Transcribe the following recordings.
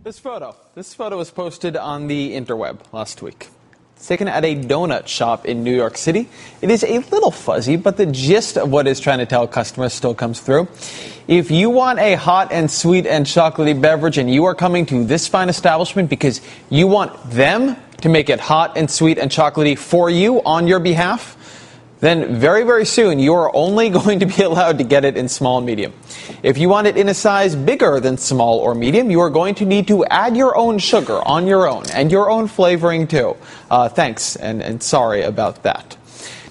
This photo was posted on the interweb last week. It's taken at a donut shop in New York City. It is a little fuzzy, but the gist of what it's trying to tell customers still comes through. If you want a hot and sweet and chocolatey beverage and you are coming to this fine establishment because you want them to make it hot and sweet and chocolatey for you on your behalf, then very, very soon you are only going to be allowed to get it in small and medium. If you want it in a size bigger than small or medium, you are going to need to add your own sugar on your own and your own flavoring too. Thanks and sorry about that.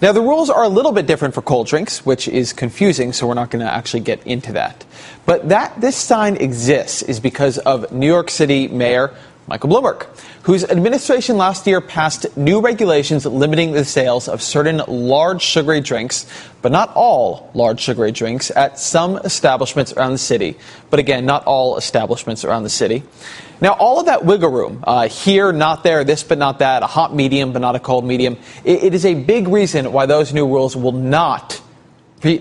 Now, the rules are a little bit different for cold drinks, which is confusing, so we're not going to actually get into that. But that this sign exists is because of New York City Mayor Michael Bloomberg, whose administration last year passed new regulations limiting the sales of certain large sugary drinks, but not all large sugary drinks, at some establishments around the city. But again, not all establishments around the city. Now, all of that wiggle room, here, not there, this but not that, a hot medium but not a cold medium, it is a big reason why those new rules will not be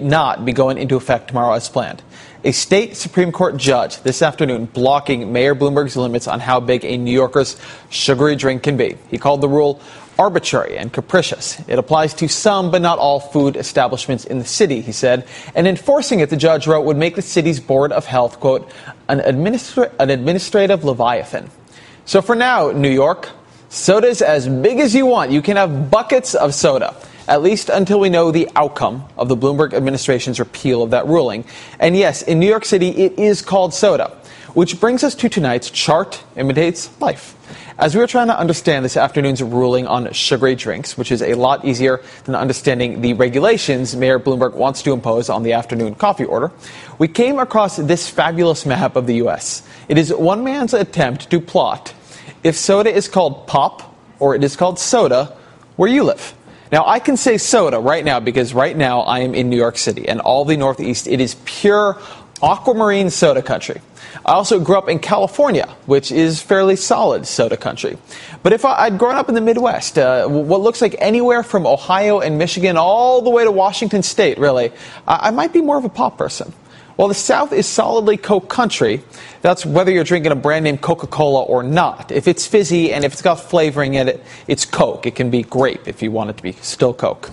going into effect tomorrow as planned. A state Supreme Court judge this afternoon blocking Mayor Bloomberg's limits on how big a New Yorker's sugary drink can be. He called the rule arbitrary and capricious. It applies to some but not all food establishments in the city, he said, and enforcing it, the judge wrote, would make the city's Board of Health, quote, an administrative leviathan. So for now, New York, soda's as big as you want. You can have buckets of soda, at least until we know the outcome of the Bloomberg administration's repeal of that ruling. And yes, in New York City, it is called soda, which brings us to tonight's Chart Imitates Life. As we were trying to understand this afternoon's ruling on sugary drinks, which is a lot easier than understanding the regulations Mayor Bloomberg wants to impose on the afternoon coffee order, we came across this fabulous map of the U.S. It is one man's attempt to plot if soda is called pop or it is called soda where you live. Now, I can say soda right now because right now I am in New York City and all the Northeast. It is pure aquamarine soda country. I also grew up in California, which is fairly solid soda country. But if I'd grown up in the Midwest, what looks like anywhere from Ohio and Michigan all the way to Washington State, really, I might be more of a pop person. While the South is solidly Coke country, that's whether you're drinking a brand name Coca-Cola or not. If it's fizzy and if it's got flavoring in it, it's Coke. It can be grape if you want it to be still Coke.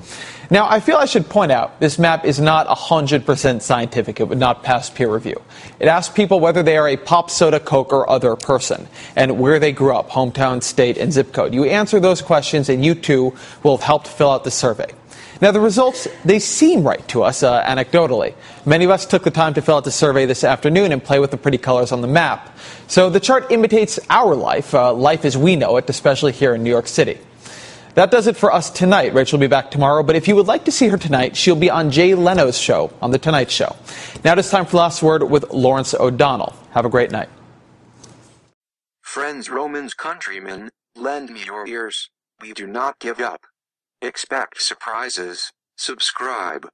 Now, I feel I should point out this map is not 100% scientific. It would not pass peer review. It asks people whether they are a pop, soda, Coke, or other person, and where they grew up, hometown, state, and zip code. You answer those questions, and you too will have helped fill out the survey. Now, the results, they seem right to us, anecdotally. Many of us took the time to fill out the survey this afternoon and play with the pretty colors on the map. So the chart imitates our life, life as we know it, especially here in New York City. That does it for us tonight. Rachel will be back tomorrow, but if you would like to see her tonight, she'll be on Jay Leno's show on The Tonight Show. Now it's time for the last word with Lawrence O'Donnell. Have a great night. Friends, Romans, countrymen, lend me your ears. We do not give up. Expect surprises. Subscribe.